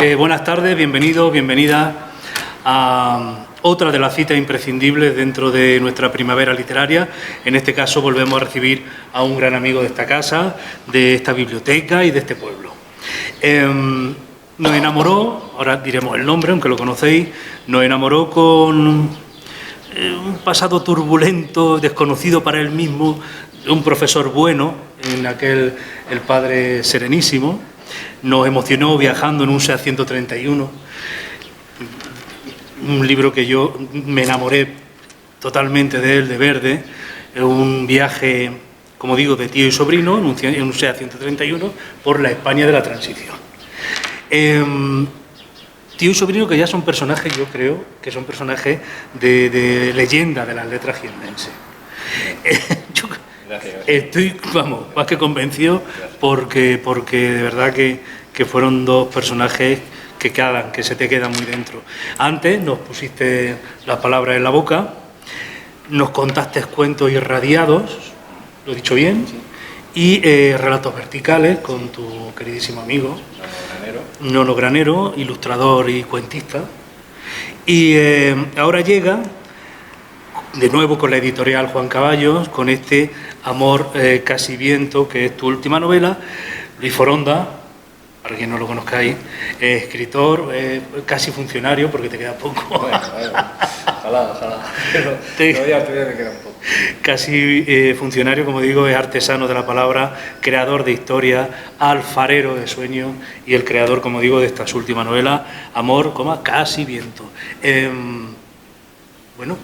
Buenas tardes, bienvenidos, bienvenidas a otra de las citas imprescindibles dentro de nuestra primavera literaria. En este caso volvemos a recibir a un gran amigo de esta casa, de esta biblioteca y de este pueblo. Nos enamoró, ahora diremos el nombre, aunque lo conocéis, nos enamoró con un pasado turbulento, desconocido para él mismo, un profesor bueno, en aquel el padre Serenísimo. Nos emocionó viajando en un SEAT 131, un libro que yo me enamoré totalmente de él, de Verde, un viaje, como digo, de tío y sobrino en un SEAT 131 por la España de la Transición. Tío y sobrino que ya son personajes, yo creo, que son personajes de leyenda de las letras jiennenses. Estoy, vamos, más que convencido porque de verdad que fueron dos personajes que se te quedan muy dentro. Antes nos pusiste las palabras en la boca, nos contaste cuentos irradiados, lo he dicho bien, sí, y relatos verticales con tu queridísimo amigo Nono Granero, ilustrador y cuentista. Y ahora llega de nuevo con la editorial Juan Caballos, con este Amor casi viento, que es tu última novela. Luis Foronda, para quien no lo conozcáis, escritor, casi funcionario, porque te queda poco. Bueno, ojalá. Pero todavía me queda un poco. Casi funcionario, como digo, es artesano de la palabra, creador de historia, alfarero de sueños y el creador, como digo, de estas últimas novelas, Amor, casi viento. Bueno,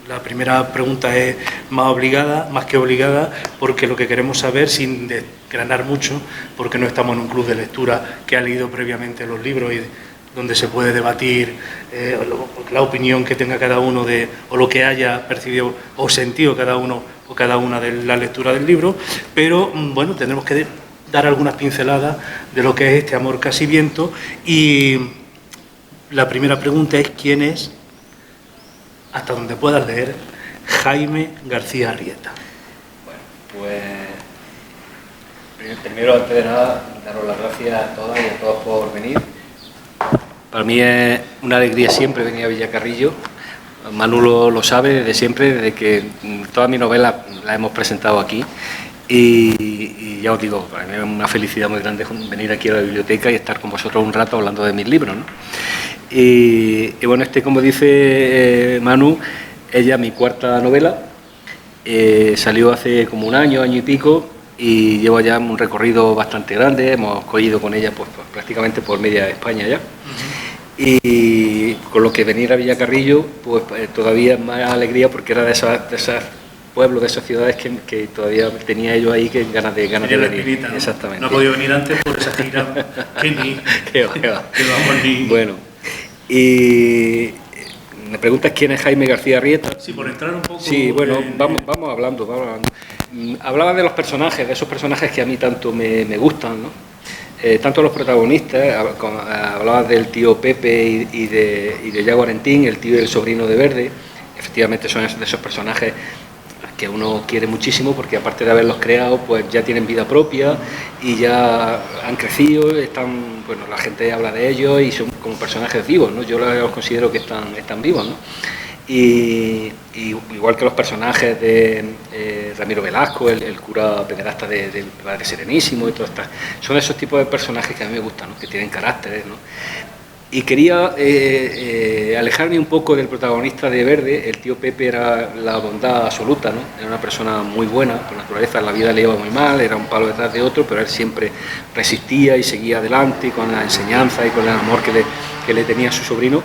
la primera pregunta es más que obligada, porque lo que queremos saber, sin desgranar mucho, porque no estamos en un club de lectura que ha leído previamente los libros y donde se puede debatir la opinión que tenga cada uno o lo que haya percibido o sentido cada uno o cada una de la lectura del libro, pero bueno, tendremos que dar algunas pinceladas de lo que es este Amor casi viento. Y la primera pregunta es: ¿quién es, hasta donde puedas leer, Jaime García Arrieta? Bueno, pues primero, antes de nada, daros las gracias a todas y a todos por venir. Para mí es una alegría siempre venir a Villacarrillo. Manu lo sabe desde siempre, desde que todas mis novelas las hemos presentado aquí. Y ya os digo, para mí es una felicidad muy grande venir aquí a la biblioteca y estar con vosotros un rato hablando de mis libros, ¿no? Y bueno, como dice Manu, ella es mi cuarta novela, salió hace como un año y pico, y llevo ya un recorrido bastante grande. Hemos cogido con ella pues prácticamente por media España ya. Y con lo que venir a Villacarrillo, pues todavía más alegría, porque era de esos pueblos, de esas ciudades que todavía tenía yo ahí ganas de venir. Espinita, ¿no? Exactamente. No he podido venir antes por esa gira. Que vamos ni. Bueno, y me preguntas quién es Jaime García Arrieta. Sí, por entrar un poco. Sí, bueno, vamos hablando. Hablaba de los personajes, de esos personajes que a mí tanto me gustan, ¿no? Tanto los protagonistas, hablabas del tío Pepe y de Yago Arentín, el tío y el sobrino de Verde. Efectivamente son de esos personajes que uno quiere muchísimo, porque aparte de haberlos creado, pues ya tienen vida propia y ya han crecido, bueno, la gente habla de ellos y son como personajes vivos, ¿no? Yo los considero que están vivos, ¿no? Y igual que los personajes de Ramiro Velasco, el cura pederasta del padre Serenísimo y todo esto, son esos tipos de personajes que a mí me gustan, ¿no? Que tienen caracteres, ¿no? Y quería alejarme un poco del protagonista de Verde. El tío Pepe era la bondad absoluta, ¿no? Era una persona muy buena, por naturaleza la vida le iba muy mal, era un palo detrás de otro, pero él siempre resistía y seguía adelante con la enseñanza y con el amor que le tenía a su sobrino,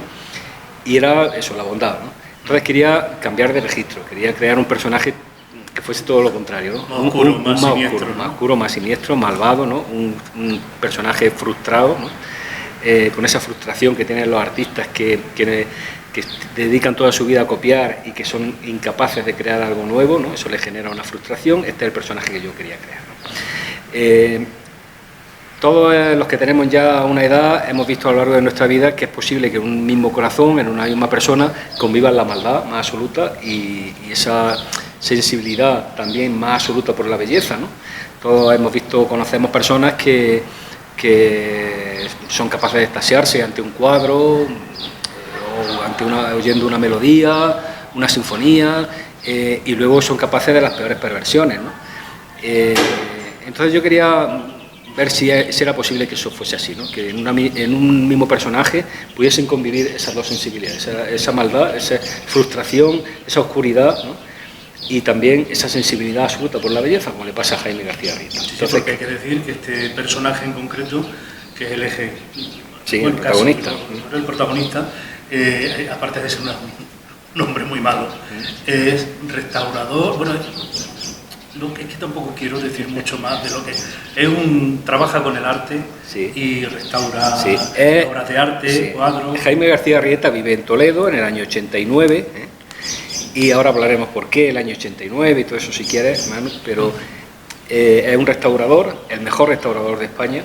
y era eso, la bondad, ¿no? Entonces quería cambiar de registro, quería crear un personaje que fuese todo lo contrario, ¿no? Más oscuro, más siniestro, ¿no? Más oscuro, más siniestro, malvado, ¿no? Un personaje frustrado, ¿no? Con esa frustración que tienen los artistas que dedican toda su vida a copiar y que son incapaces de crear algo nuevo, ¿no? Eso les genera una frustración. Este es el personaje que yo quería crear, ¿no? Todos los que tenemos ya una edad hemos visto a lo largo de nuestra vida que es posible que en un mismo corazón, en una misma persona, convivan la maldad más absoluta y esa sensibilidad también más absoluta por la belleza, ¿no? Todos conocemos personas que son capaces de extasiarse ante un cuadro o oyendo una melodía, una sinfonía, y luego son capaces de las peores perversiones, ¿no? Entonces yo quería ver si era posible que eso fuese así, ¿no? Que en un mismo personaje pudiesen convivir esas dos sensibilidades, esa maldad, esa frustración, esa oscuridad, ¿no? Y también esa sensibilidad absoluta por la belleza, como le pasa a Jaime García Arrieta. Entonces, porque hay que decir que este personaje en concreto, que es el eje, sí, el protagonista, aparte de ser un hombre muy malo, es restaurador. Bueno, es que tampoco quiero decir mucho más de lo que es. Trabaja con el arte, sí, y restaura, sí, obras de arte, sí, cuadros. Jaime García Arrieta vive en Toledo en el año 89, y ahora hablaremos por qué el año 89 y todo eso si quieres, Manu, pero es un restaurador, el mejor restaurador de España,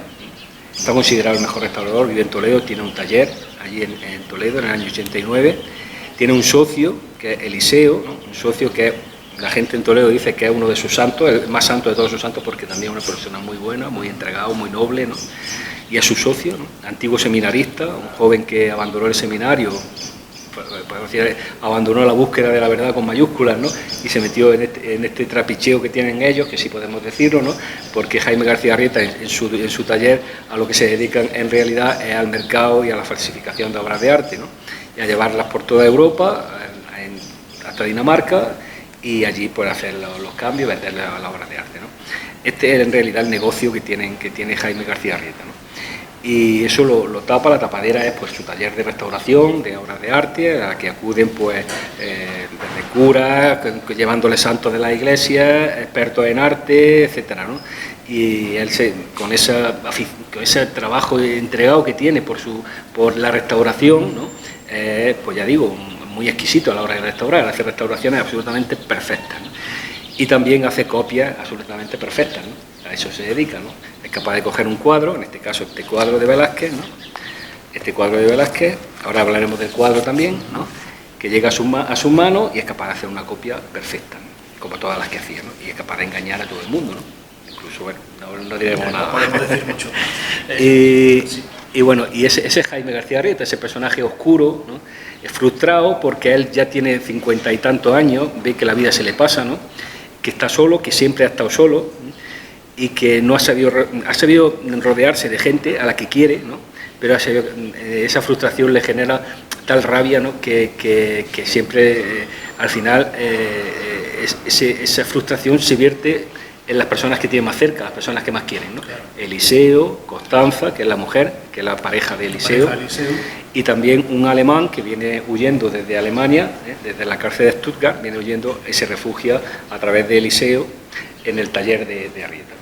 está considerado el mejor restaurador, vive en Toledo, tiene un taller allí en Toledo en el año 89, tiene un socio que es Eliseo, ¿no? Un socio que la gente en Toledo dice que es uno de sus santos, el más santo de todos sus santos, porque también es una persona muy buena, muy entregado, muy noble, ¿no? Y es su socio, ¿no? Antiguo seminarista, un joven que abandonó el seminario, podemos decir, abandonó la búsqueda de la verdad con mayúsculas, ¿no? Y se metió en este trapicheo que tienen ellos, que sí podemos decirlo, ¿no? Porque Jaime García Arrieta en su taller a lo que se dedican en realidad es al mercado y a la falsificación de obras de arte, ¿no? Y a llevarlas por toda Europa, hasta Dinamarca, y allí pues hacer los cambios, vender las obras de arte, ¿no? Este es en realidad el negocio que tiene Jaime García Arrieta, ¿no? Y eso lo tapa, la tapadera es pues su taller de restauración de obras de arte, a la que acuden pues desde curas, llevándole santos de la iglesia, expertos en arte, etcétera, ¿no? Y él con ese trabajo entregado que tiene por la restauración, ¿no? Pues ya digo, muy exquisito a la hora de restaurar, hace restauraciones absolutamente perfectas, ¿no? Y también hace copias absolutamente perfectas, ¿no? A eso se dedica, ¿no? Es capaz de coger un cuadro, en este caso este cuadro de Velázquez, ¿no? Este cuadro de Velázquez, ahora hablaremos del cuadro también, ¿no? Que llega a sus manos y es capaz de hacer una copia perfecta, ¿no? Como todas las que hacía, ¿no? Y es capaz de engañar a todo el mundo, ¿no? Incluso, bueno, no diremos nada. No podemos decir mucho. Sí. Y bueno, y ese Jaime García Arrieta, ese personaje oscuro, ¿no? Es frustrado porque él ya tiene 50 y tantos años, ve que la vida se le pasa, ¿no? Que está solo, que siempre ha estado solo, ¿no? Y que no ha sabido rodearse de gente a la que quiere, ¿no? Pero esa frustración le genera tal rabia, ¿no? que siempre al final esa frustración se vierte en las personas que tiene más cerca, las personas que más quieren, ¿no? Claro. Eliseo, Constanza, que es la mujer, que es la pareja de Eliseo, y también un alemán que viene huyendo desde Alemania, desde la cárcel de Stuttgart, viene huyendo y se refugia a través de Eliseo en el taller de Arrieta.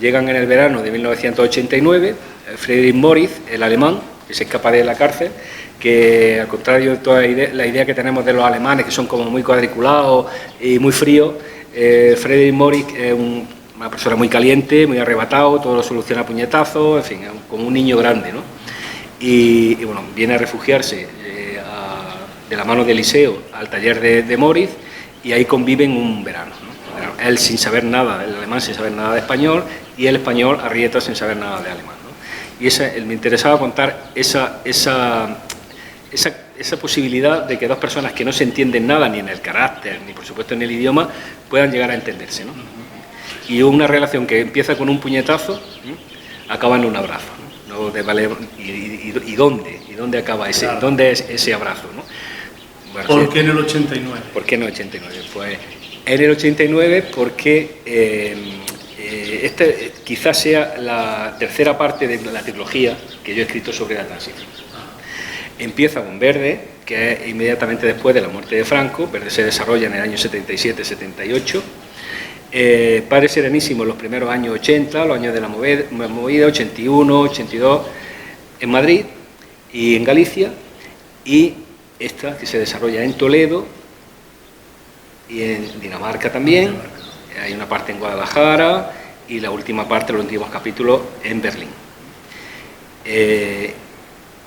Llegan en el verano de 1989, Friedrich Moritz, el alemán, que se escapa de la cárcel, que al contrario de toda la idea que tenemos de los alemanes, que son como muy cuadriculados y muy fríos, Friedrich Moritz es una persona muy caliente, muy arrebatado, todo lo soluciona a puñetazos, en fin, como un niño grande, ¿no? Y bueno, viene a refugiarse de la mano de Eliseo al taller de Moritz, y ahí conviven un verano, ¿no? Él sin saber nada, el alemán sin saber nada de español, y el español, Arrieta, sin saber nada de alemán, ¿no? Y me interesaba contar esa posibilidad de que dos personas que no se entienden nada, ni en el carácter, ni por supuesto en el idioma, puedan llegar a entenderse, ¿no? Y una relación que empieza con un puñetazo, acaba en un abrazo, ¿no? ¿Y dónde acaba ese? Claro. ¿Dónde es ese abrazo, ¿no? Bueno, ¿por qué en el 89? ¿Por qué en el 89? Pues en el 89 porque esta quizás sea la tercera parte de la trilogía que yo he escrito sobre la transición. Empieza con Verde, que es inmediatamente después de la muerte de Franco. Verde se desarrolla en el año 77-78. Padre Serenísimo en los primeros años 80, los años de la movida, 81, 82, en Madrid y en Galicia, y esta que se desarrolla en Toledo y en Dinamarca también. Hay una parte en Guadalajara y la última parte, los últimos capítulos, en Berlín.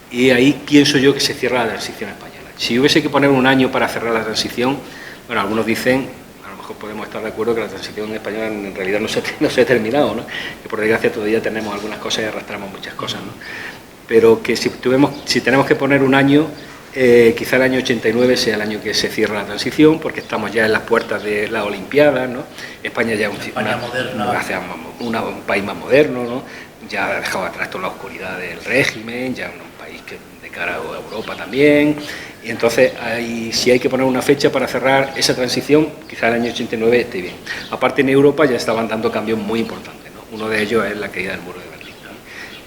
Y ahí pienso yo que se cierra la transición española. Si hubiese que poner un año para cerrar la transición, bueno, algunos dicen, a lo mejor podemos estar de acuerdo que la transición española en realidad no se ha terminado, ¿no? Que por desgracia todavía tenemos algunas cosas y arrastramos muchas cosas, ¿no? pero que si tenemos que poner un año, quizá el año 89 sea el año que se cierra la transición, porque estamos ya en las puertas de las Olimpiadas, ¿no? España ya es un país más moderno, ¿no? Ya ha dejado atrás toda la oscuridad del régimen, ya es un país que de cara a Europa también, y entonces si hay que poner una fecha para cerrar esa transición, quizá el año 89 esté bien. Aparte, en Europa ya estaban dando cambios muy importantes, ¿no? Uno de ellos es la caída del muro de Berlín, ¿no?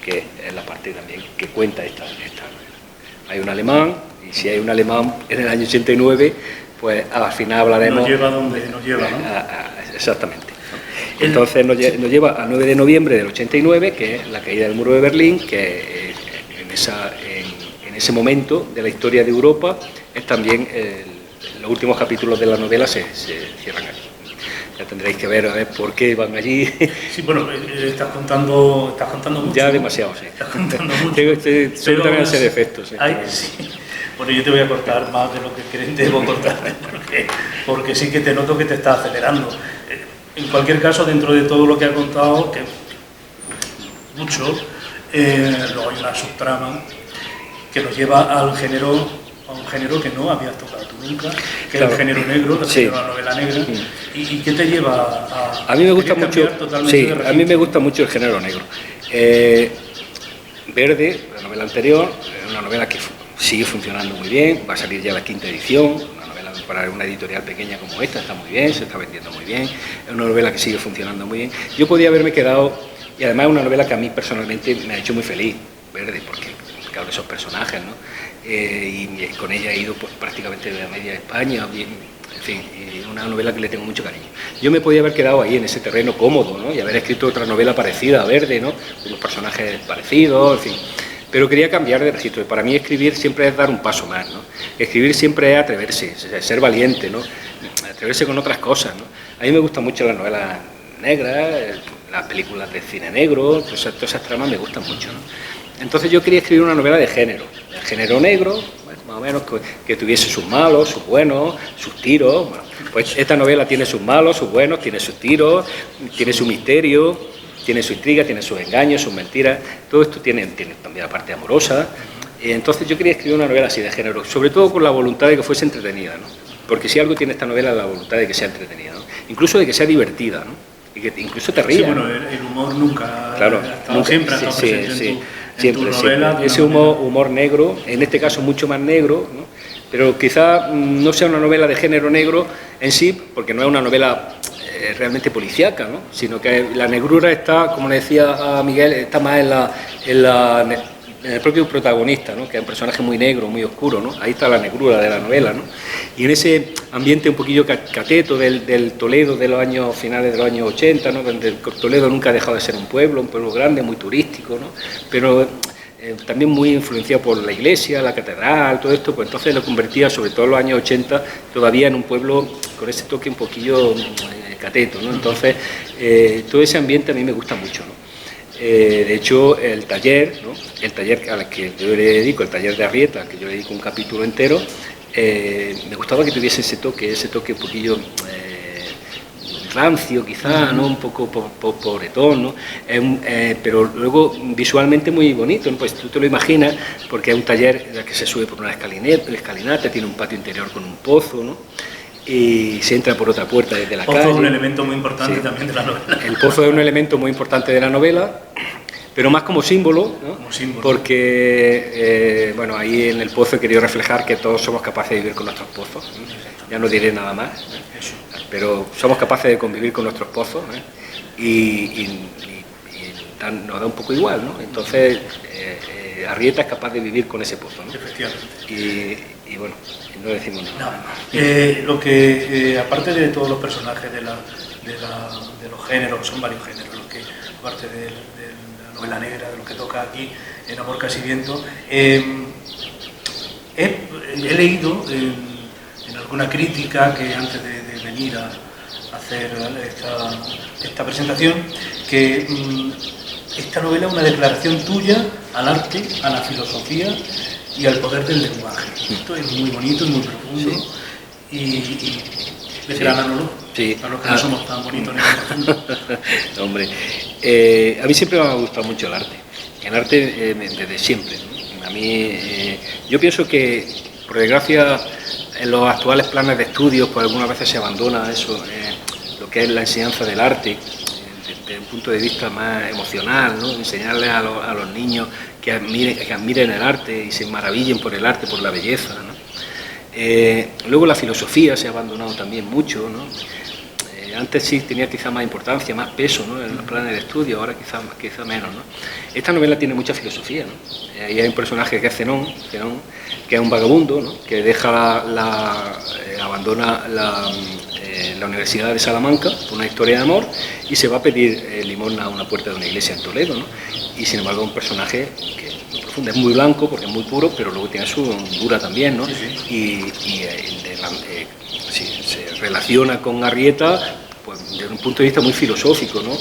Que es la parte también que cuenta esta hay un alemán, y si hay un alemán en el año 89, pues al final hablaremos... Nos lleva donde nos lleva, ¿no? Exactamente. Entonces nos lleva al 9 de noviembre del 89, que es la caída del muro de Berlín, que en ese momento de la historia de Europa es también los últimos capítulos de la novela se cierran allí. Ya tendréis que ver a ver por qué van allí. Sí, bueno, estás contando mucho. Ya demasiado, sí. Estás contando mucho. Tengo también ese defecto, sí. Sí. Bueno, yo te voy a cortar más de lo que debo cortar, porque sí que te noto que te estás acelerando. En cualquier caso, dentro de todo lo que ha contado, que mucho, luego hay una subtrama que nos lleva a un género que no habías tocado tú nunca, que es el género negro, la novela negra. ¿Y qué te lleva a mí me gusta mucho, a mí me gusta mucho el género negro. Verde, la novela anterior, es una novela que sigue funcionando muy bien, va a salir ya la 5ª edición, una novela para una editorial pequeña como esta, está muy bien, se está vendiendo muy bien, es una novela que sigue funcionando muy bien. Yo podía haberme quedado, y además es una novela que a mí personalmente me ha hecho muy feliz, Verde, porque claro, esos personajes, ¿no? Y con ella he ido pues, prácticamente de la media de España, en fin, una novela que le tengo mucho cariño. Yo me podía haber quedado ahí en ese terreno cómodo, ¿no? Y haber escrito otra novela parecida a Verde, ¿no? Con unos personajes parecidos, en fin. Pero quería cambiar de registro. Para mí escribir siempre es dar un paso más, ¿no? Escribir siempre es atreverse, ser valiente, ¿no? Atreverse con otras cosas, ¿no? A mí me gustan mucho las novelas negras, las películas de cine negro, todas esas tramas me gustan mucho, ¿no? Entonces yo quería escribir una novela de género negro, bueno, más o menos que tuviese sus malos, sus buenos, sus tiros. Bueno, pues esta novela tiene sus malos, sus buenos, tiene sus tiros, tiene su misterio, tiene su intriga, tiene sus engaños, sus mentiras. Todo esto tiene también la parte amorosa. Entonces yo quería escribir una novela así de género, sobre todo con la voluntad de que fuese entretenida, ¿no? Porque si algo tiene esta novela es la voluntad de que sea entretenida, ¿no? Incluso de que sea divertida, ¿no? Y que incluso te rías. Sí, bueno, el humor nunca, claro, siempre ha estado presente en tu novela. Ese humor negro, en este caso mucho más negro, ¿no? Pero quizá no sea una novela de género negro en sí, porque no es una novela realmente policíaca, ¿no? Sino que la negrura está, como le decía a Miguel, está más en el propio protagonista, ¿no? Que es un personaje muy negro, muy oscuro, ¿no? Ahí está la negrura de la novela, ¿no? Y en ese ambiente un poquillo cateto del Toledo de los años finales de los años 80, ¿no? Donde Toledo nunca ha dejado de ser un pueblo grande, muy turístico, ¿no? Pero también muy influenciado por la iglesia, la catedral, todo esto, pues entonces lo convertía, sobre todo en los años 80, todavía en un pueblo con ese toque un poquillo cateto, ¿no? Entonces, todo ese ambiente a mí me gusta mucho, ¿no? De hecho, el taller, ¿no? El taller al que yo le dedico, el taller de Arrieta, al que yo le dedico un capítulo entero, me gustaba que tuviese ese toque un poquillo rancio quizá, ¿no? Un poco pobretón, ¿no? Pero luego visualmente muy bonito, ¿no? Pues tú te lo imaginas, porque es un taller en el que se sube por una escalinata, tiene un patio interior con un pozo, ¿no? Y se entra por otra puerta desde la calle. El pozo es un elemento muy importante también de la novela. El pozo es un elemento muy importante de la novela, pero más como símbolo, ¿no? Como símbolo. Porque, bueno, ahí en el pozo he querido reflejar que todos somos capaces de vivir con nuestros pozos, ¿no? Ya no diré nada más, ¿no? Pero somos capaces de convivir con nuestros pozos, ¿no? Y nos da un poco igual, ¿no? Entonces, Arrieta es capaz de vivir con ese pozo, ¿no? Efectivamente. Y bueno, no decimos nada. Lo que, aparte de todos los personajes de los géneros, son varios géneros, los que, aparte de la novela negra, de los que toca aquí en Amor Casi Viento, he leído en alguna crítica que antes de venir a hacer esta presentación, que esta novela es una declaración tuya al arte, a la filosofía y al poder del lenguaje. Esto es muy bonito, es muy profundo, y desgránanoslo, para los que no somos tan bonitos ni tan profundos. Hombre, a mí siempre me ha gustado mucho el arte, en arte desde siempre, ¿no? A mí, yo pienso que, por desgracia, en los actuales planes de estudios, pues algunas veces se abandona eso, lo que es la enseñanza del arte, desde un punto de vista más emocional, ¿no? Enseñarle a los niños que admiren el arte y se maravillen por el arte, por la belleza, ¿no? Luego la filosofía se ha abandonado también mucho, ¿no? Antes sí tenía quizá más importancia, más peso, ¿no? En los planes de estudio, ahora quizá menos, ¿no? Esta novela tiene mucha filosofía, ¿no? Ahí hay un personaje que es Zenón, que es un vagabundo, ¿no? Que abandona la Universidad de Salamanca por una historia de amor y se va a pedir limosna a una puerta de una iglesia en Toledo, ¿no? Y sin embargo un personaje que es muy profundo, es muy blanco porque es muy puro, pero luego tiene su hondura también, ¿no? Sí, sí. Se relaciona con Arrieta pues, desde un punto de vista muy filosófico, ¿no?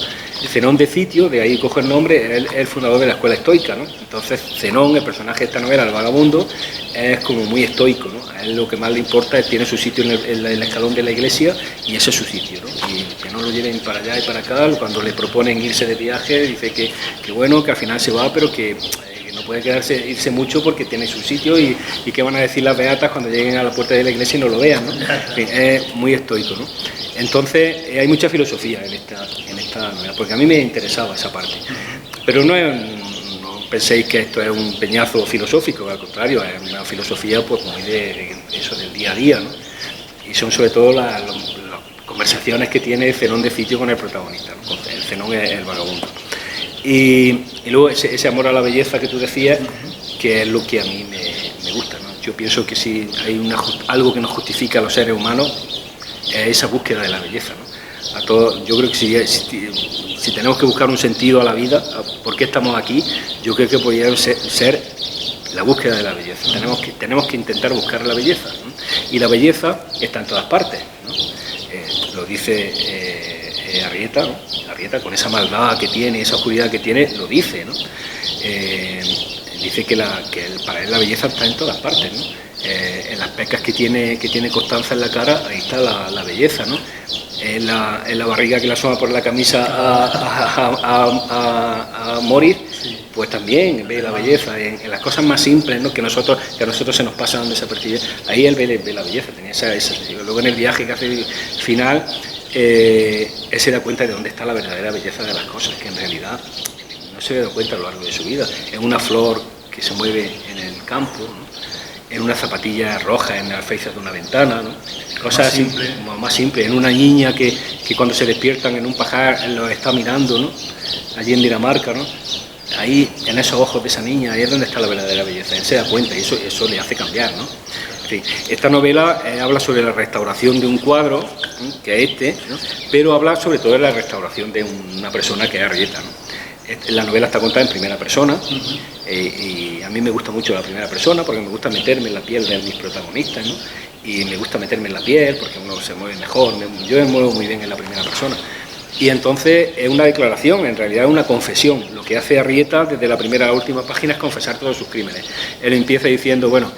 Zenón de Citio, de ahí coge el nombre, es el fundador de la escuela estoica, ¿no? Entonces Zenón, el personaje de esta novela, el vagabundo, es como muy estoico, ¿no? A él lo que más le importa es tiene su sitio en el escalón de la iglesia y ese es su sitio, ¿no? Y que no lo lleven para allá y para acá. Cuando le proponen irse de viaje, dice que bueno, que al final se va, pero que no puede irse mucho porque tiene su sitio y qué van a decir las beatas cuando lleguen a la puerta de la iglesia y no lo vean, ¿no? En fin, es muy estoico, ¿no? Entonces hay mucha filosofía en esta novela, porque a mí me interesaba esa parte, pero no penséis que esto es un peñazo filosófico, al contrario, es una filosofía pues muy de eso del día a día, ¿no? Y son sobre todo las conversaciones que tiene Zenón de Citio con el protagonista, ¿no? El Zenón es el vagabundo. Y luego ese amor a la belleza que tú decías, que es lo que a mí me gusta, ¿no? Yo pienso que si hay algo que nos justifica a los seres humanos es esa búsqueda de la belleza, ¿no? Yo creo que si tenemos que buscar un sentido a la vida, ¿por qué estamos aquí? Yo creo que podría ser la búsqueda de la belleza. Tenemos que intentar buscar la belleza, ¿no? Y la belleza está en todas partes, ¿no? Lo dice Arrieta, ¿no? Arrieta, con esa maldad que tiene, esa oscuridad que tiene, lo dice, ¿no? Dice que para él la belleza está en todas partes, ¿no? En las pecas que tiene Constanza en la cara, ahí está la belleza, ¿no? En la barriga que le asoma por la camisa a morir, pues también ve la belleza. En las cosas más simples, ¿no? que a nosotros se nos pasan desapercibidas, ahí él ve la belleza. Tenía luego en el viaje que hace final, él se da cuenta de dónde está la verdadera belleza de las cosas, que en realidad no se había dado cuenta a lo largo de su vida. En una flor que se mueve en el campo, ¿no? En una zapatilla roja en el alféizar de una ventana, ¿no? Cosas así, más simples. En una niña que cuando se despiertan en un pajar lo está mirando, ¿no? Allí en Dinamarca, ¿no? Ahí, en esos ojos de esa niña, ahí es donde está la verdadera belleza. Él se da cuenta y eso le hace cambiar, ¿no? En fin, esta novela habla sobre la restauración de un cuadro, ¿no? Que es ¿no? Pero habla sobre todo de la restauración de una persona que es Arrieta, ¿no? La novela está contada en primera persona y a mí me gusta mucho la primera persona porque me gusta meterme en la piel de mis protagonistas, ¿no? Y me gusta meterme en la piel porque uno se mueve mejor, yo me muevo muy bien en la primera persona. Y entonces es una declaración, en realidad es una confesión. Lo que hace Arrieta desde la primera a la última página es confesar todos sus crímenes. Él empieza diciendo, bueno,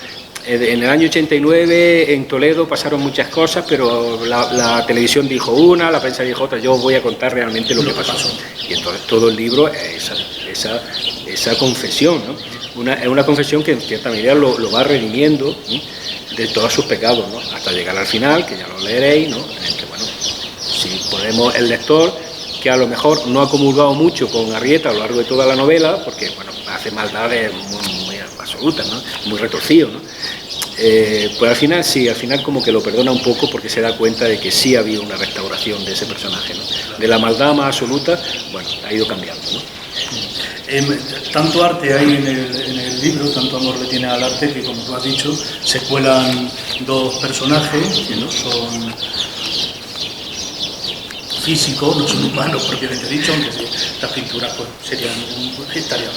en el año 89 en Toledo pasaron muchas cosas, pero la televisión dijo una, la prensa dijo otra, yo voy a contar realmente lo que pasó. Y entonces todo el libro es esa confesión, ¿no? Es una confesión que en cierta medida lo va redimiendo, ¿no? De todos sus pecados, ¿no? Hasta llegar al final, que ya lo leeréis, ¿no? En el que, bueno, si podemos, el lector, que a lo mejor no ha comulgado mucho con Arrieta a lo largo de toda la novela, porque, bueno, hace maldades muy absolutas, ¿no? Muy retorcido, ¿no? Pues al final como que lo perdona un poco porque se da cuenta de que sí había una restauración de ese personaje, ¿no? De la maldad más absoluta, bueno, ha ido cambiando, ¿no? Tanto arte hay en el libro, tanto amor le tiene al arte, que como tú has dicho, se cuelan dos personajes que no son físicos, no son humanos propiamente dicho, aunque sí, las pinturas pues, estarían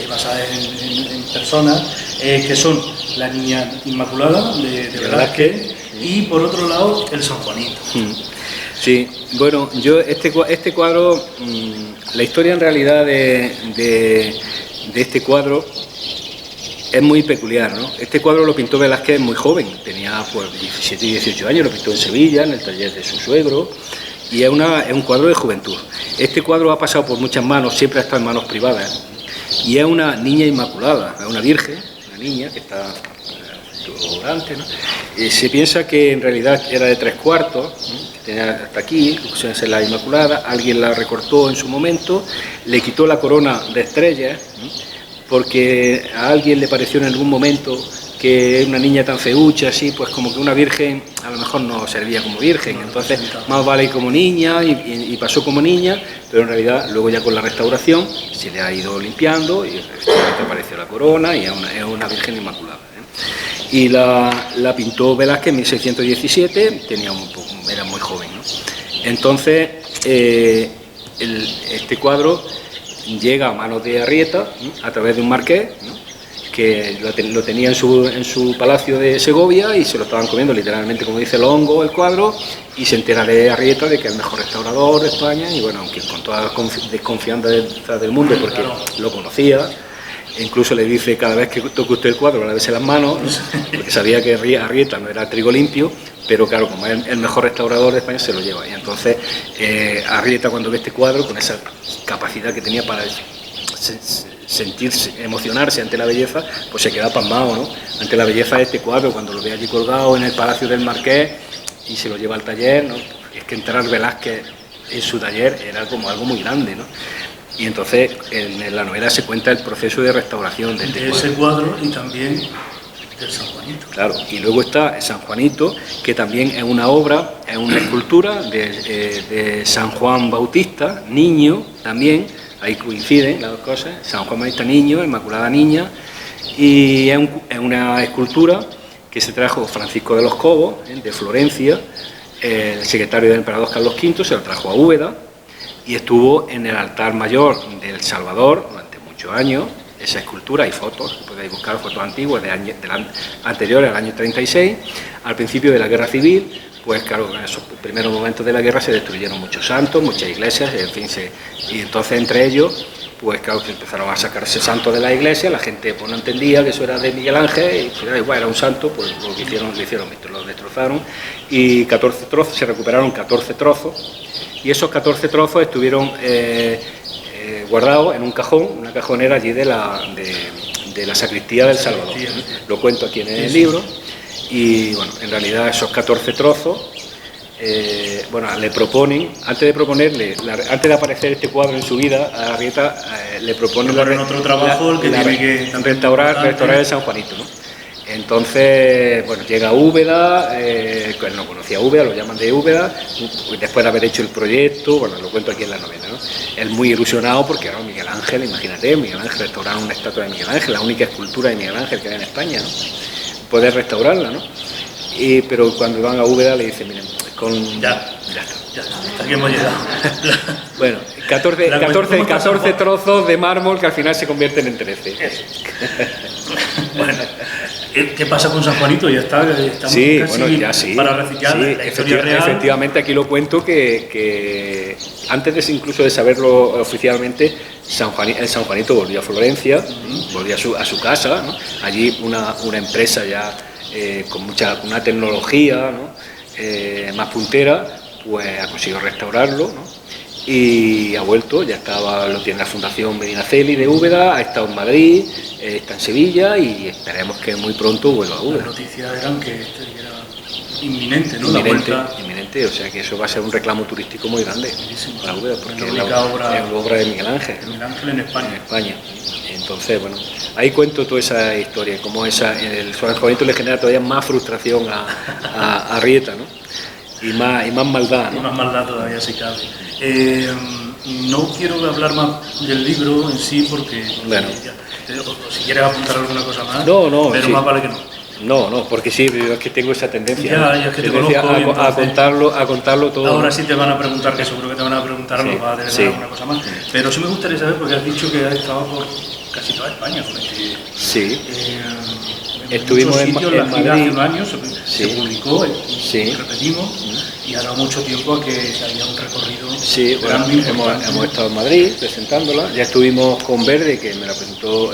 basadas en personas, que son la niña Inmaculada de Velázquez y por otro lado el San Juanito. Sí, bueno, yo este cuadro, la historia en realidad de este cuadro es muy peculiar, ¿no? Este cuadro lo pintó Velázquez muy joven, tenía pues 17 y 18 años, lo pintó en Sevilla, en el taller de su suegro, y es un cuadro de juventud. Este cuadro ha pasado por muchas manos, siempre ha estado en manos privadas, y es una niña inmaculada, es una virgen, una niña que está orante, ¿no? Se piensa que en realidad era de 3/4, ¿no? Que tenía hasta aquí, suele ser la Inmaculada, alguien la recortó en su momento, le quitó la corona de estrellas, ¿no? Porque a alguien le pareció en algún momento que una niña tan feucha, así, pues como que una virgen a lo mejor no servía como virgen, entonces más vale como niña y pasó como niña, pero en realidad luego ya con la restauración se le ha ido limpiando y efectivamente apareció la corona y es una virgen inmaculada. Y la pintó Velázquez en 1617, era muy joven, ¿no? Entonces, este cuadro llega a manos de Arrieta, ¿no? A través de un marqués, ¿no? Que lo tenía en su palacio de Segovia y se lo estaban comiendo literalmente, como dice, los hongos, el cuadro, y se entera de Arrieta de que es el mejor restaurador de España, y bueno, aunque con toda la desconfianza del mundo, porque lo conocía. Incluso le dice, cada vez que toque usted el cuadro, lávese las manos, ¿no? Porque sabía que Arrieta no era trigo limpio, pero claro, como es el mejor restaurador de España, se lo lleva. Y entonces Arrieta, cuando ve este cuadro, con esa capacidad que tenía para sentirse, emocionarse ante la belleza, pues se queda pasmado, ¿no? Ante la belleza de este cuadro, cuando lo ve allí colgado en el Palacio del Marqués y se lo lleva al taller, ¿no? Es que entrar Velázquez en su taller era como algo muy grande, ¿no? Y entonces en la novela se cuenta el proceso de restauración de ese cuadro y también del San Juanito. Claro, y luego está el San Juanito, que también es una obra, es una escultura de San Juan Bautista, niño también, ahí coinciden las dos cosas, San Juan Bautista niño, Inmaculada niña, y es una escultura que se trajo Francisco de los Cobos, de Florencia, el secretario del emperador Carlos V, se lo trajo a Úbeda, y estuvo en el altar mayor del Salvador durante muchos años. Esa escultura, hay fotos, podéis buscar fotos antiguas anteriores al año 36, al principio de la Guerra Civil, pues claro, en esos primeros momentos de la guerra se destruyeron muchos santos, muchas iglesias, en fin, y entonces entre ellos, pues claro, que empezaron a sacarse santos de la iglesia, la gente pues no entendía que eso era de Miguel Ángel, y pues, igual era un santo, pues lo que hicieron, lo destrozaron, y 14 trozos, se recuperaron 14 trozos, y esos 14 trozos estuvieron guardados en un cajón, una cajonera allí de la sacristía del Salvador. Lo cuento aquí en el libro, y bueno, en realidad esos 14 trozos, bueno, le proponen, antes de aparecer este cuadro en su vida, a Arrieta le proponen otro trabajo el que tiene que restaurar el San Juanito, ¿no? Entonces, bueno, llega a Úbeda, él no conocía a Úbeda, lo llaman de Úbeda, después de haber hecho el proyecto, bueno, lo cuento aquí en la novela, ¿no? Él muy ilusionado porque ahora Miguel Ángel, imagínate, Miguel Ángel restaurar una estatua de Miguel Ángel, la única escultura de Miguel Ángel que hay en España, ¿no? Poder restaurarla, ¿no? Pero cuando van a Úbeda le dicen, miren, ya está, hasta aquí hemos llegado. Bueno, 14 trozos de mármol que al final se convierten en 13. Bueno, ¿qué pasa con San Juanito? Ya está, estamos sí, casi bueno, ya sí. Para reciclar la historia real. Efectivamente, aquí lo cuento que antes incluso de saberlo oficialmente, el San Juanito volvió a Florencia, volvió a su casa, ¿no? Allí una empresa ya con una tecnología, ¿no? Más puntera, pues ha conseguido restaurarlo, ¿no? Y ha vuelto, lo tiene la Fundación Medinaceli de Úbeda, ha estado en Madrid, está en Sevilla y esperemos que muy pronto vuelva a Úbeda. Las noticias eran que era inminente, ¿no? Inminente, o sea que eso va a ser un reclamo turístico muy grande para Úbeda, porque es la obra de Miguel Ángel. Miguel Ángel en España. Entonces, bueno, ahí cuento toda esa historia, cómo el San Juanito le genera todavía más frustración a Arrieta, ¿no? Y más maldad, ¿no? Y más maldad todavía, si cabe. No quiero hablar más del libro en sí porque si quieres apuntar alguna cosa más, pero sí. Más vale que no. No, porque sí, es que tengo esa tendencia. Ya es que te conozco a contarlo todo. Ahora sí te van a preguntar, que seguro que te van a preguntar, sí, va a tener alguna cosa más. Pero sí me gustaría saber, porque has dicho que has estado por casi toda España. Sí. Estuvimos en Madrid. Hace un año se publicó, repetimos, y ha dado mucho tiempo a que haya un recorrido. Sí, bueno, hemos estado en Madrid presentándola, ya estuvimos con Verde, que me la presentó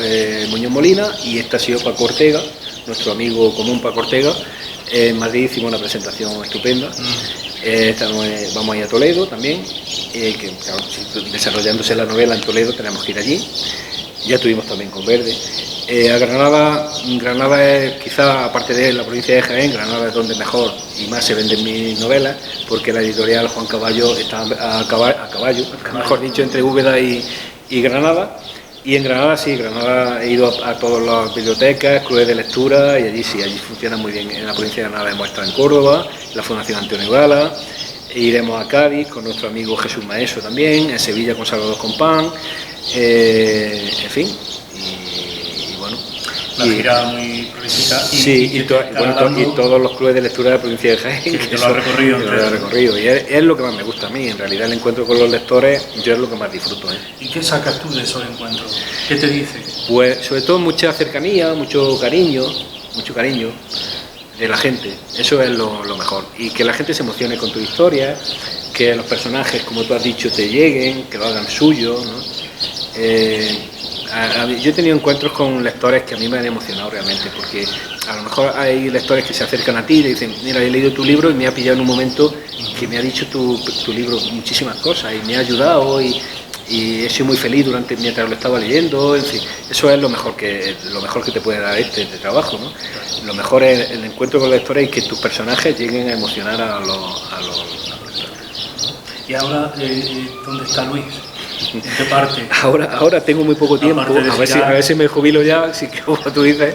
Muñoz Molina, y esta ha sido Paco Ortega, nuestro amigo común Paco Ortega. En Madrid hicimos una presentación estupenda. Vamos a ir a Toledo también, que claro, desarrollándose la novela en Toledo tenemos que ir allí. ya tuvimos también con Verde. A Granada es quizá, aparte de la provincia de Jaén, Granada es donde mejor y más se venden mis novelas, porque la editorial Juan Caballo está a caballo, mejor dicho, entre Úbeda y Granada. Y en Granada sí, Granada he ido a todas las bibliotecas, clubes de lectura, y allí sí, allí funciona muy bien. En la provincia de Granada hemos estado en Córdoba, la Fundación Antonio Gala, iremos a Cádiz con nuestro amigo Jesús Maeso también, en Sevilla con Salvador Compán, en fin, y bueno. La gira muy prolífica. Sí, y todos los clubes de lectura de la provincia de Jaén. Que lo ha recorrido. Y es lo que más me gusta a mí, en realidad el encuentro con los lectores yo es lo que más disfruto. ¿Y qué sacas tú de esos encuentros? ¿Qué te dice? Pues sobre todo mucha cercanía, mucho cariño de la gente, eso es lo mejor. Y que la gente se emocione con tu historia, que los personajes, como tú has dicho, te lleguen, que lo hagan suyo, ¿no? Yo he tenido encuentros con lectores que a mí me han emocionado realmente, porque a lo mejor hay lectores que se acercan a ti y dicen, mira, he leído tu libro y me ha pillado en un momento que me ha dicho tu libro muchísimas cosas y me ha ayudado y he sido muy feliz mientras lo estaba leyendo. En fin, eso es lo mejor que te puede dar este trabajo, ¿no? Lo mejor es el encuentro con los lectores y que tus personajes lleguen a emocionar a los lectores. ¿Y ahora dónde está Luis? ¿En qué parte? Ahora tengo muy poco tiempo, a ver si me jubilo ya, así que como tú dices,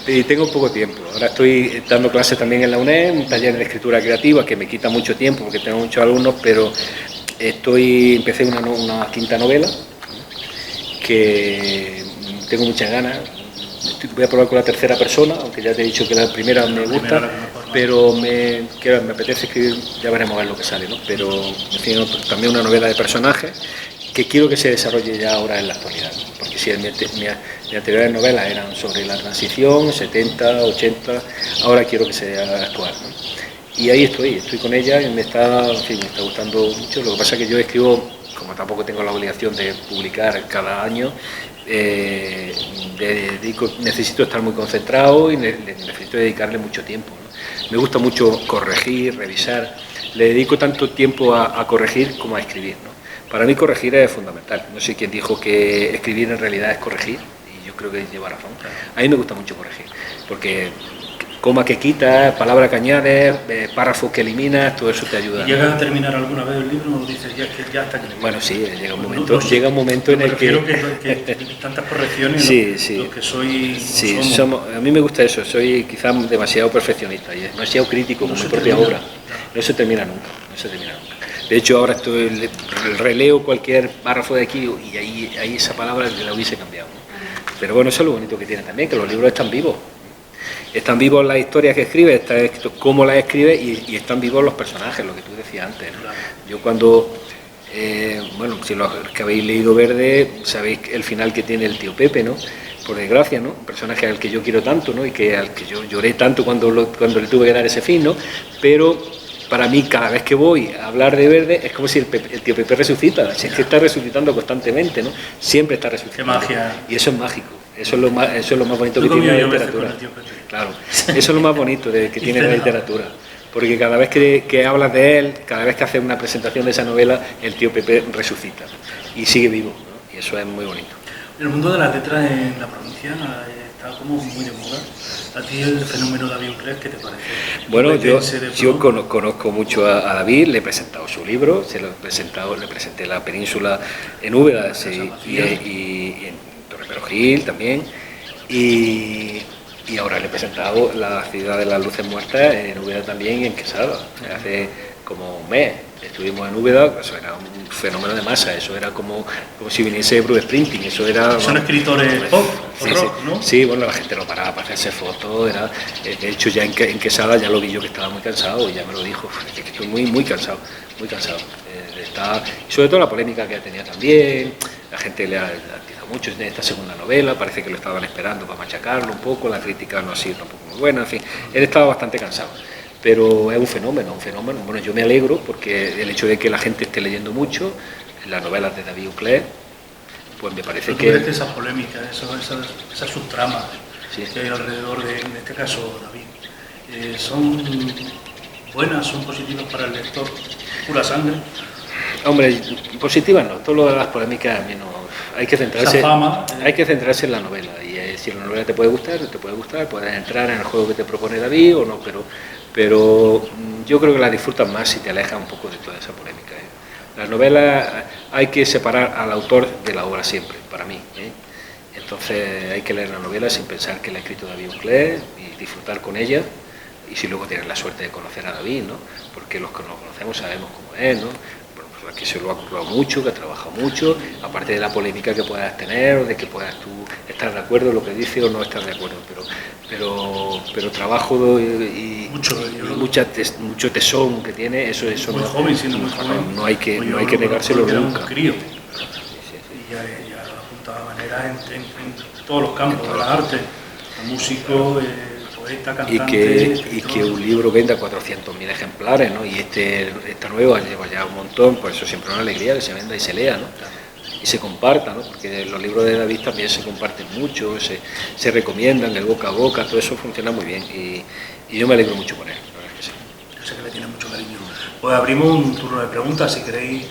y tengo poco tiempo. Ahora estoy dando clases también en la UNED, un taller de escritura creativa que me quita mucho tiempo porque tengo muchos alumnos, pero empecé una quinta novela que tengo muchas ganas. Voy a probar con la tercera persona, aunque ya te he dicho que la primera me gusta, pero me apetece escribir, ya veremos a ver lo que sale, ¿no? Pero en fin, también una novela de personajes que quiero que se desarrolle ya ahora en la actualidad, ¿no? Porque si mis anteriores novelas eran sobre la transición, 70, 80, ahora quiero que se haga actual, ¿no? Y ahí estoy con ella y me está gustando mucho. Lo que pasa es que yo escribo, como tampoco tengo la obligación de publicar cada año, necesito estar muy concentrado y necesito dedicarle mucho tiempo, ¿no? Me gusta mucho corregir, revisar, le dedico tanto tiempo a corregir como a escribir, ¿no? Para mí corregir es fundamental. No sé quién dijo que escribir en realidad es corregir, y yo creo que lleva razón. A mí me gusta mucho corregir, porque coma que quitas, palabra que añades, párrafos que eliminas, todo eso te ayuda. ¿Y llegas a terminar alguna vez el libro o dices ya que ya está? Bueno, sí, llega un momento en el que tantas correcciones, sí. Lo que soy... Sí, a mí me gusta eso, soy quizás demasiado perfeccionista y demasiado crítico con mi propia obra. No se termina nunca. De hecho, ahora releo cualquier párrafo de aquí y ahí esa palabra la hubiese cambiado, ¿no? Pero bueno, eso es lo bonito que tiene también, que los libros están vivos. Están vivos las historias que escribes, está escrito cómo las escribes y están vivos los personajes, lo que tú decías antes, ¿no? Yo cuando, si los que habéis leído Verde, sabéis el final que tiene el tío Pepe, ¿no? Por desgracia, ¿no? Un personaje al que yo quiero tanto, ¿no? Y al que yo lloré tanto cuando le tuve que dar ese fin, ¿no? Pero para mí, cada vez que voy a hablar de Verde, es como si el tío Pepe resucita, es que está resucitando constantemente, ¿no? Siempre está resucitando. ¡Qué magia! Y eso es mágico. Eso es lo más bonito que tiene la literatura. Claro, eso es lo más bonito que tiene la literatura. Porque cada vez que hablas de él, cada vez que haces una presentación de esa novela, el tío Pepe resucita y sigue vivo, ¿no? Y eso es muy bonito. El mundo de las letras en la provincia está como muy de moda. ¿A ti el fenómeno David Uclés qué te parece? Bueno, yo conozco mucho a David, le he presentado su libro, le presenté La Península en Úbeda y en Torre también, y ahora le he presentado La Ciudad de las Luces Muertas en Úbeda también y en Quesada. Hace como un mes estuvimos en Úbeda, eso era un fenómeno de masa, eso era como si viniese Bruce Springsteen, eso era... Son escritores pop o rock, ¿no? Sí, bueno, la gente lo paraba para hacerse fotos, de hecho ya en Quesada ya lo vi yo que estaba muy cansado y ya me lo dijo, que estoy muy cansado de estar, y sobre todo la polémica que tenía también, la gente le ha mucho en esta segunda novela, parece que lo estaban esperando para machacarlo un poco, la crítica no ha sido tampoco muy buena, en fin, él estaba bastante cansado, pero es un fenómeno, bueno, yo me alegro porque el hecho de que la gente esté leyendo mucho las novelas de David Uclés, pues me parece que... ¿Tú crees que esas polémicas, esas subtramas que hay alrededor de, en este caso, David, son buenas, son positivas para el lector, pura sangre? Hombre, positivas no, todo lo de las polémicas a mí hay que centrarse, esa fama. Hay que centrarse en la novela. Y si la novela te puede gustar, puedes entrar en el juego que te propone David o no, pero yo creo que la disfrutas más si te alejas un poco de toda esa polémica. Las novelas hay que separar al autor de la obra siempre, para mí. Entonces hay que leer la novela sin pensar que la ha escrito David Uclés y disfrutar con ella. Y si luego tienes la suerte de conocer a David, ¿no? Porque los que nos conocemos sabemos cómo es, ¿no? Bueno, pues que se lo ha currado mucho, que ha trabajado mucho, aparte de la polémica que puedas tener o de que puedas tú estar de acuerdo en lo que dice o no estar de acuerdo, pero trabajo y mucho tesón que tiene, eso muy no, joven, siendo muy joven, no hay que negárselo nunca. Un crío. Y ya apuntaba manera en todos los campos de la arte, músico, poeta, cantante, y que un libro venda 400.000 ejemplares, ¿no? Y esta nueva lleva ya un montón, por eso siempre es una alegría que se venda y se lea, ¿no? Y se comparta, ¿no? Porque los libros de David también se comparten mucho, se recomiendan, el boca a boca, todo eso funciona muy bien y yo me alegro mucho con él, la verdad es que sí. Yo sé que le tiene mucho cariño. Pues abrimos un turno de preguntas, si queréis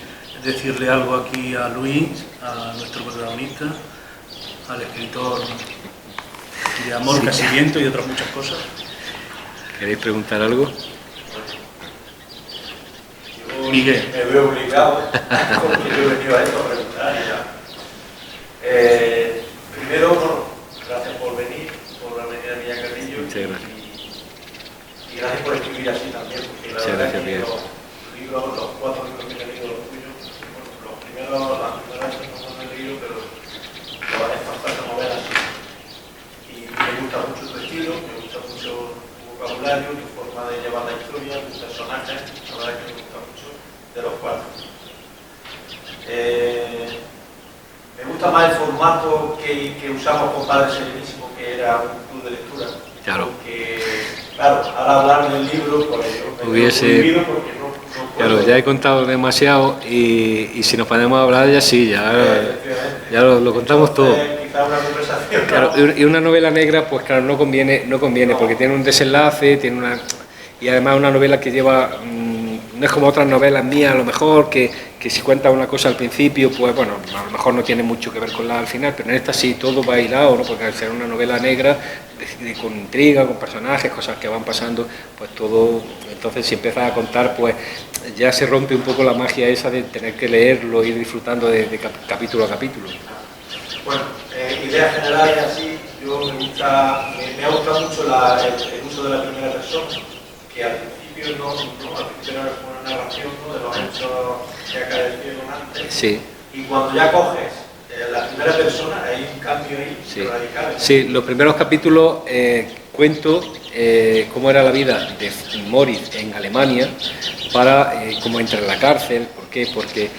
decirle algo aquí a Luis, a nuestro protagonista, al escritor de Amor, sí, Casi Viento y otras muchas cosas. ¿Queréis preguntar algo? Miguel. Me veo obligado, porque yo he venido a esto a preguntar ya. Primero, bueno, gracias por venir, por la venida de Miguel Carrillo. Muchas gracias. Y gracias por escribir así también, porque la verdad es que los libros, los 4 libros que he leído, los tuyos, las primeras veces no me he leído, pero estas 4 novelas sí. Y me gusta mucho tu estilo, me gusta mucho tu vocabulario, tu forma de llevar la historia, tus personajes, la verdad es que me gusta mucho de los 4. Me gusta más el formato que usamos con Padre Serenísimo, que era un club de lectura. Claro. Porque, claro, ahora hablar del libro, pues yo me he prohibido porque no puedo. Claro, ya he contado demasiado y si nos ponemos a hablar ya sí, ya lo contamos todo. Quizá una conversación. Claro, y una novela negra, pues claro, no conviene porque tiene un desenlace, y además una novela que lleva, no es como otras novelas mías a lo mejor, que si cuenta una cosa al principio, pues bueno, a lo mejor no tiene mucho que ver con la al final, pero en esta sí todo va hilado, ¿no? Porque al ser una novela negra, con intriga, con personajes, cosas que van pasando, pues todo, entonces si empiezas a contar, pues ya se rompe un poco la magia esa de tener que leerlo, ir disfrutando de capítulo a capítulo. Bueno, ideas generales así, me ha gustado mucho el uso de la primera persona, que al principio al principio era una narración, ¿no? De los hechos que acaecieron antes. Sí. Y cuando ya coges la primera persona, hay un cambio ahí radical. Sí, los primeros capítulos cuento cómo era la vida de Moritz en Alemania, cómo entra en la cárcel. ¿Por qué? Porque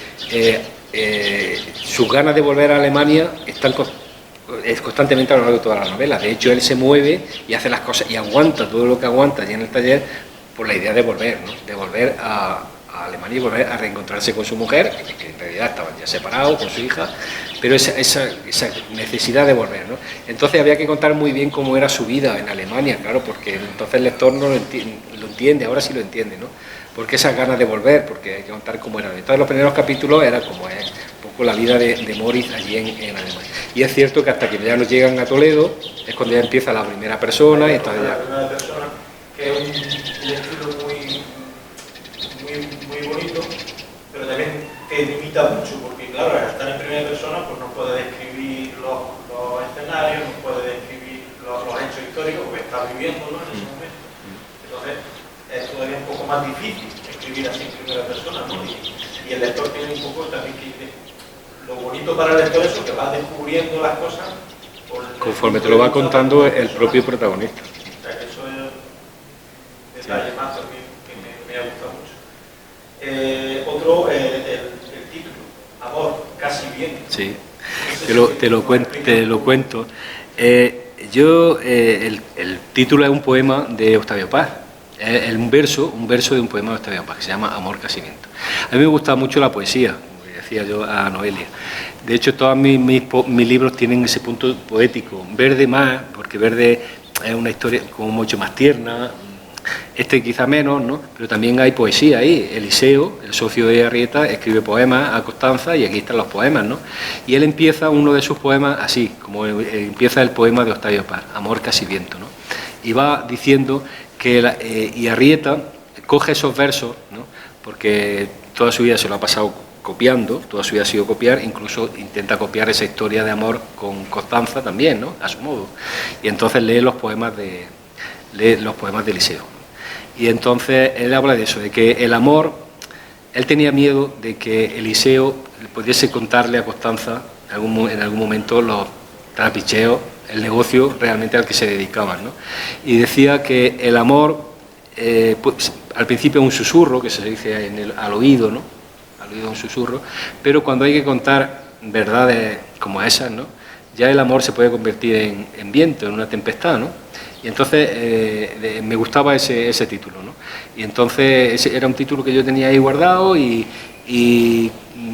sus ganas de volver a Alemania están constantemente a lo largo de toda la novela. De hecho, él se mueve y hace las cosas y aguanta todo lo que aguanta allí en el taller por la idea de volver, ¿no? De volver a Alemania y volver a reencontrarse con su mujer, que en realidad estaban ya separados, con su hija, pero esa necesidad de volver, ¿no? Entonces había que contar muy bien cómo era su vida en Alemania, claro, porque entonces el lector no lo entiende, ahora sí lo entiende, ¿no? Porque esas ganas de volver, porque hay que contar cómo era. Entonces los primeros capítulos era como es un poco la vida de Moritz allí en Alemania. Y es cierto que hasta que ya nos llegan a Toledo es cuando ya empieza la primera persona y entonces ya... La primera persona, que es un estilo muy bonito, pero también te limita mucho, porque claro, al estar en primera persona pues no puedes describir los escenarios, no puedes describir los hechos históricos porque estás viviéndolo en ese momento. Entonces es todavía un poco más difícil escribir así en primera persona, ¿no? Y el lector tiene un poco también que... Lo bonito para el lector es que vas descubriendo las cosas conforme te lo va contando el propio protagonista. O sea, eso es un detalle más también que me ha gustado mucho. Otro, el título, Amor, Casi Viento. Sí, te lo cuento. El título es un poema de Octavio Paz. Es un verso de un poema de Octavio Paz que se llama Amor, Casi Viento. A mí me gusta mucho la poesía, como decía yo a Noelia. De hecho, todos mis libros tienen ese punto poético. Verde más, porque Verde es una historia como mucho más tierna. Este quizá menos, ¿no? Pero también hay poesía ahí. Eliseo, el socio de Arrieta, escribe poemas a Constanza y aquí están los poemas, ¿no? Y él empieza uno de sus poemas así, como empieza el poema de Octavio Paz, Amor casi viento, ¿no? Y va diciendo que y Arrieta coge esos versos, ¿no? Porque toda su vida se lo ha pasado copiando, toda su vida ha sido copiar, incluso intenta copiar esa historia de amor con Constanza también, ¿no? A su modo. Y entonces lee los poemas de Eliseo. Y entonces él habla de eso, de que el amor, él tenía miedo de que Eliseo pudiese contarle a Constanza en algún momento los trapicheos, el negocio realmente al que se dedicaban, ¿no? Y decía que el amor, pues, al principio es un susurro, que se dice al oído, ¿no? Al oído un susurro, pero cuando hay que contar verdades como esas, ¿no? Ya el amor se puede convertir en viento, en una tempestad, ¿no? Y entonces me gustaba ese título, ¿no? Y entonces ese era un título que yo tenía ahí guardado y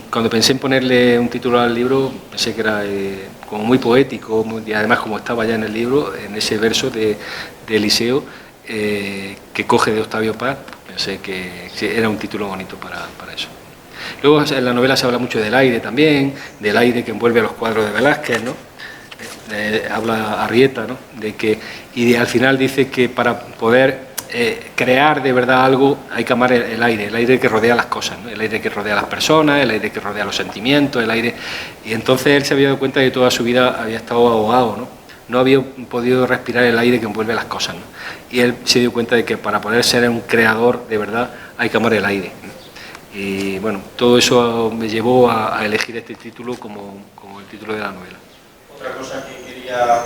cuando pensé en ponerle un título al libro, pensé que era como muy poético, y además como estaba ya en el libro, en ese verso de Eliseo, que coge de Octavio Paz, pensé que era un título bonito para eso. Luego en la novela se habla mucho del aire también, del aire que envuelve a los cuadros de Velázquez, ¿no? Habla Arrieta, ¿no? Al final dice que para poder crear de verdad algo hay que amar el aire que rodea las cosas, ¿no? El aire que rodea a las personas, el aire que rodea los sentimientos, el aire... Y entonces él se había dado cuenta de que toda su vida había estado ahogado, ¿no? No había podido respirar el aire que envuelve las cosas, ¿no? Y él se dio cuenta de que para poder ser un creador de verdad hay que amar el aire, ¿no? Y bueno, todo eso me llevó a elegir este título como el título de la novela. Otra cosa que quería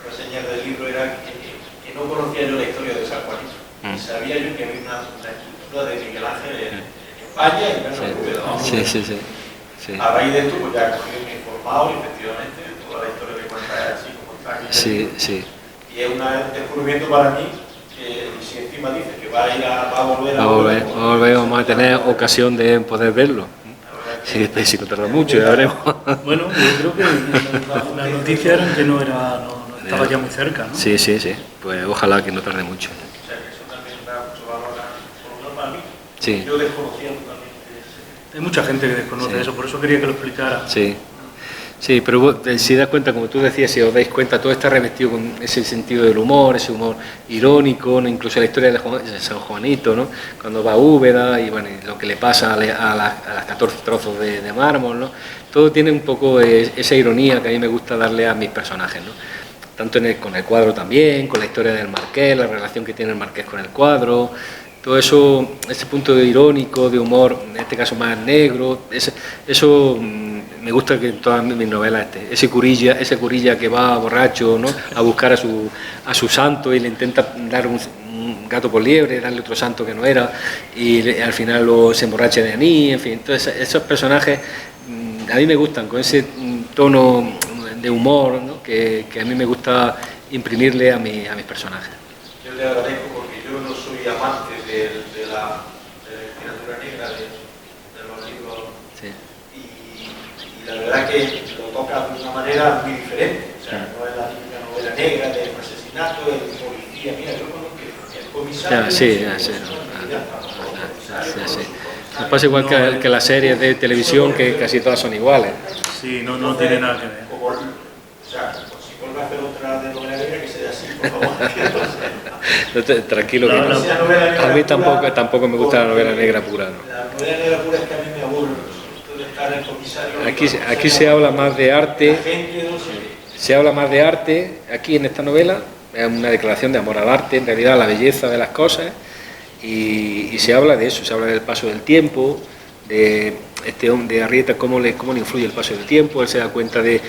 reseñar del libro era que no conocía yo la historia de San Juanito. Sabía yo que había una escultura de Miguel Ángel en España y menos en Úbeda. Sí. A raíz de esto, pues ya me he informado y efectivamente toda la historia que cuenta es así como está aquí. Sí. Y es un descubrimiento para mí que si encima dice que va a volver, vamos a tener ocasión de poder verlo. Sí, si no tarda mucho, ya veremos. Bueno, yo creo que la noticia era que no estaba ya muy cerca, ¿no? Sí, pues ojalá que no tarde mucho. O sea, que eso también da mucho valor por lo menos para mí. Sí. Yo desconocía totalmente Hay mucha gente que desconoce eso, por eso quería que lo explicara. Sí, pero vos, si das cuenta, como tú decías, si os dais cuenta, todo está revestido con ese sentido del humor, ese humor irónico, ¿no? Incluso la historia de San Juanito, ¿no? Cuando va a Úbeda y bueno, y lo que le pasa a las 14 trozos de mármol, ¿no? Todo tiene un poco esa ironía que a mí me gusta darle a mis personajes, ¿no? Tanto con el cuadro también, con la historia del Marqués, la relación que tiene el Marqués con el cuadro. Todo eso, ese punto de irónico, de humor, en este caso más negro, eso me gusta que en todas mis novelas ese curilla que va borracho, ¿no? A buscar a su santo y le intenta dar un gato por liebre, darle otro santo que no era, y al final se emborracha de anís, en fin, entonces esos personajes a mí me gustan, con ese tono de humor, ¿no? que a mí me gusta imprimirle a mis personajes. Yo le agradezco porque yo no soy amante de la literatura negra, de los libros, y la verdad que lo toca de una manera muy diferente. O sea, no es la típica novela negra de un asesinato, el policía. Mira, yo conozco el comisario. Sí. Me pasa igual que las series de televisión, que casi todas son iguales. Sí, no tiene nada que ver. O sea, si vuelve a hacer otra de novela negra, que sea así, por favor. Tranquilo, que no. A mí tampoco me gusta la novela negra pura, ¿no? La novela negra pura es que a mí me aburre. Estar en el comisario. Aquí se habla más de arte. Se habla más de arte aquí en esta novela. Es una declaración de amor al arte, en realidad a la belleza de las cosas. Y se habla de eso, se habla del paso del tiempo, de Arrieta, cómo le influye el paso del tiempo. Él se da cuenta de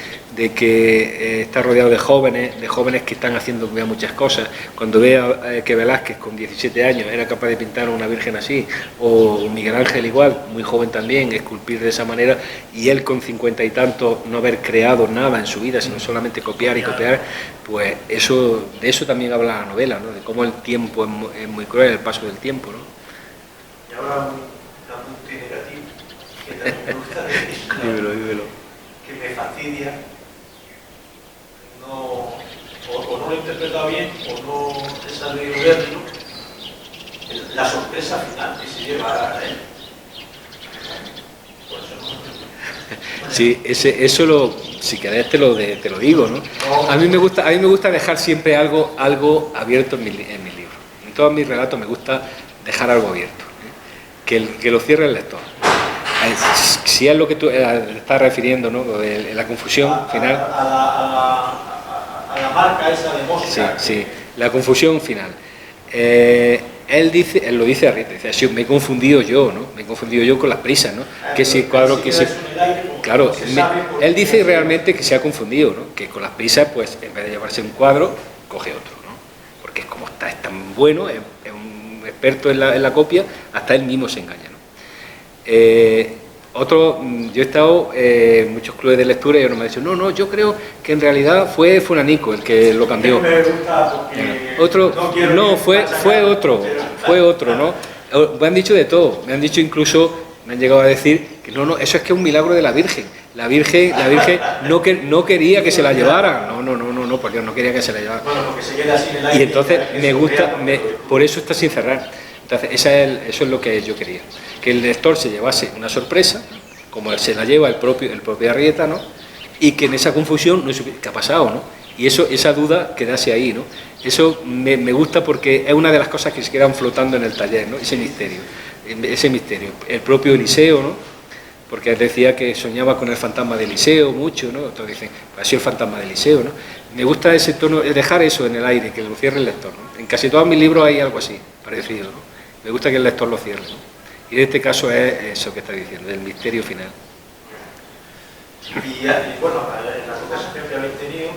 que está rodeado de jóvenes que están haciendo muchas cosas. Cuando ve que Velázquez con 17 años era capaz de pintar a una virgen así, o Miguel Ángel igual, muy joven también, esculpir de esa manera, y él con 50 y tantos no haber creado nada en su vida, sino solamente copiar y copiar, pues de eso también habla la novela, ¿no? De cómo el tiempo es muy cruel, el paso del tiempo, ¿no? Y ahora un apunte negativo, que también me gusta decir, Dímelo. que me fastidia, o no lo he interpretado bien, o no he sabido verlo, la sorpresa final que se lleva a él. Sí, si querés te lo digo, ¿no? A mí me gusta dejar siempre algo abierto en mis libros. En todos mis relatos me gusta dejar algo abierto, ¿eh? Que lo cierre el lector. Si es lo que tú estás refiriendo, ¿no? La confusión final. A la marca esa de Mosca. Sí, la confusión final. Él lo dice a Rita, dice, sí, me he confundido yo, ¿no? Me he confundido yo con las prisas, ¿no? Que si el cuadro, que si... Claro, él dice realmente que se ha confundido, ¿no? Que con las prisas, pues, en vez de llevarse un cuadro, coge otro, ¿no? Porque como es tan bueno, es un experto en la copia, hasta él mismo se engaña, ¿no? Yo he estado en muchos clubes de lectura y uno me ha dicho, no, yo creo que en realidad fue Fulanico el que lo cambió. Fue otro, ¿no? Me han dicho de todo, me han dicho incluso, me han llegado a decir que no, eso es que es un milagro de la Virgen. La Virgen no quería que se la llevaran, no, por Dios, no quería que se la llevaran. Bueno, porque se queda sin el aire. Y entonces me gusta, por eso está sin cerrar. Entonces, eso es lo que yo quería, que el lector se llevase una sorpresa, como se la lleva el propio Arrieta, ¿no? Y que en esa confusión no supiera qué ha pasado, ¿no? Y esa duda quedase ahí, ¿no? Eso me gusta porque es una de las cosas que se quedan flotando en el taller, ¿no? Ese misterio. El propio Eliseo, ¿no? Porque él decía que soñaba con el fantasma de Eliseo mucho, ¿no? Otros dicen, pues ha sido el fantasma de Eliseo, ¿no? Me gusta ese tono, dejar eso en el aire, que lo cierre el lector, ¿no? En casi todos mis libros hay algo así, parecido, ¿no? Me gusta que el lector lo cierre, ¿no? Y en este caso es eso que está diciendo, el misterio final. Y bueno, en las conversaciones que habéis tenido,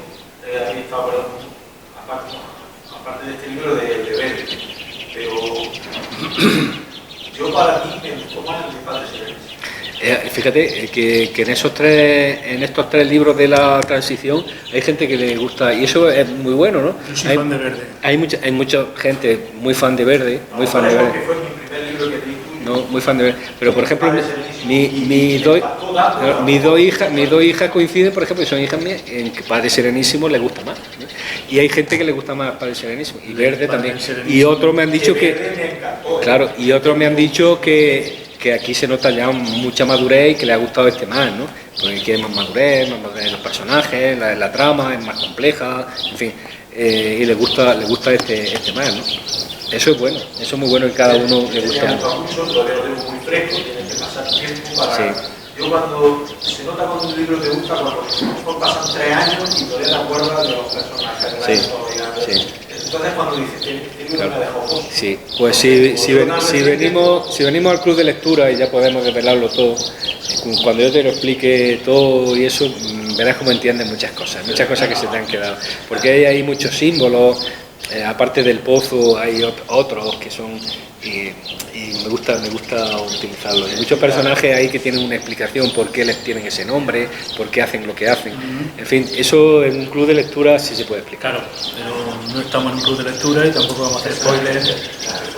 habéis estado hablando, aparte de este libro de Verde, pero yo para mí me gustó más el de Padre Serenísimo. Fíjate que en estos tres libros de la transición hay gente que le gusta, y eso es muy bueno, ¿no? Yo soy fan de Verde. Hay mucha gente muy fan de Verde, muy fan de Verde. Porque fue mi primer libro que leí. No, muy fan de Verde. Pero por ejemplo, mis dos hijas coinciden, por ejemplo, y son hijas mías, en que Padre Serenísimo les gusta más, ¿no? Y hay gente que le gusta más Padre Serenísimo, y Verde también. Y otros me han dicho claro, y otros me han dicho que aquí se nota ya mucha madurez y que le ha gustado este más, ¿no? Porque quiere más madurez en los personajes, la trama es más compleja, en fin, y le gusta este más, ¿no? Eso es bueno, eso es muy bueno y cada uno le gusta mucho. Lo veo muy fresco, tienes que pasar tiempo para... Sí. Yo se nota cuando un libro te gusta, cuando pasan 3 años y todavía te acuerdas de los personajes, de la historia. Sí. Entonces cuando dices, este libro me dejó mucho. Sí, pues si venimos al club de lectura y ya podemos desvelarlo todo, cuando yo te lo explique todo y eso, verás cómo entiendes muchas cosas que se te han quedado. Porque hay muchos símbolos, aparte del pozo hay otros que son... Y me gusta utilizarlo. Hay muchos personajes ahí que tienen una explicación por qué les tienen ese nombre, por qué hacen lo que hacen. En fin, eso en un club de lectura sí se puede explicar. Claro, pero no estamos en un club de lectura y tampoco vamos a hacer spoilers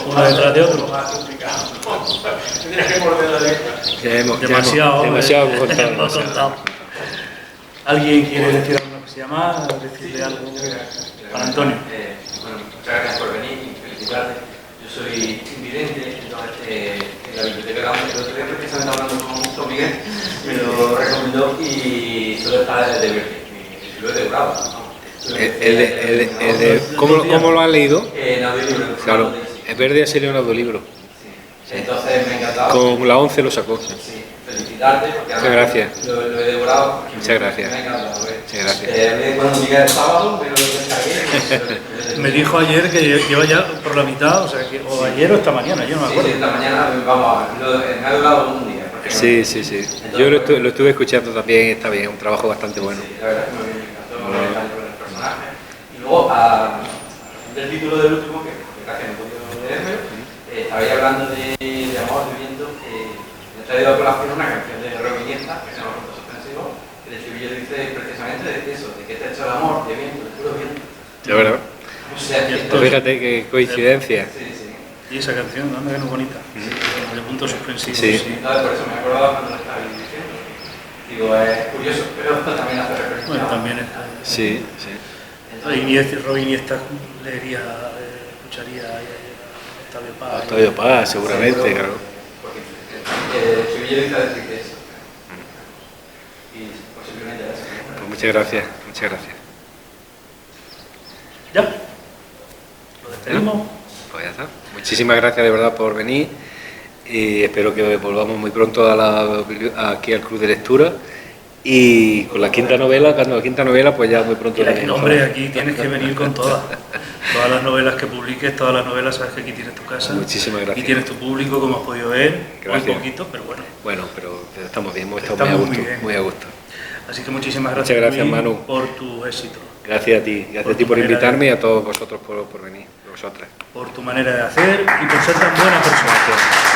uno detrás de otro. Tendrías que morder la letra. Demasiado contado. ¿Alguien quiere decir alguna cosilla más? ¿Decirle algo para Antonio? Bueno, muchas gracias por venir y felicitarte. Yo soy invidente, entonces en la biblioteca el otro día precisamente hablando con Miguel, me lo recomendó y solo está el de Verde, lo he devorado. ¿Cómo lo has leído? En audiolibro. Claro, el Verde ha salido en audiolibro. Sí. Entonces me ha encantado. Con la 11 lo sacó. Sí, felicitarte porque muchas gracias. Lo he devorado. Muchas gracias. Me ha encantado. Muchas gracias. Cuando llegué el sábado, me lo descargué. Me dijo ayer que lleva ya por la mitad, o sea, o ayer o esta mañana, yo no me acuerdo. Sí, esta mañana, vamos a ver, me ha durado un día. Sí. Entonces, yo lo estuve escuchando también, está bien, un trabajo bastante bueno. Sí, la verdad es que me encantó el personaje. Y luego, del título del último, que gracias no he podido leerme, estabais hablando de amor, de viento, me he traído a colación una canción de Robin Iniesta, que se llama Punto Suspensivo, que el estribillo dice precisamente de eso, de que está hecho el amor, de viento, de puro viento. De verdad. O sea, fíjate qué coincidencia. Sí. Y esa canción, ¿no? Es muy bonita. De punto suspensivo. Sí. Entonces, por eso me acordaba cuando lo estabais diciendo. Digo, es curioso, pero también hace referencia. Bueno, también es. Sí. Robin Iniesta leería, escucharía Octavio Paz, seguramente, claro. Porque el Sevilla dice decir que eso. Y posiblemente eso. Pues muchas gracias, muchas gracias. ¿Ya? ¿Lo despedimos? Pues ya está. Muchísimas gracias de verdad por venir y espero que volvamos muy pronto aquí al Club de Lectura y con la quinta novela, cuando la quinta novela pues ya muy pronto. Hombre, aquí tienes que venir con todas las novelas que publiques, todas las novelas, sabes que aquí tienes tu casa. Muchísimas gracias. Y tienes tu público, como has podido ver, Gracias. muy poquito, pero bueno. Bueno, pero estamos bien, hemos estado muy a gusto, muy a gusto. Así que muchísimas gracias, Muchas gracias, Luis, Manu, por tu éxito. Gracias a ti, gracias a ti por invitarme y a todos vosotros por venir, vosotras. Por tu manera de hacer y por ser tan buena persona. Gracias.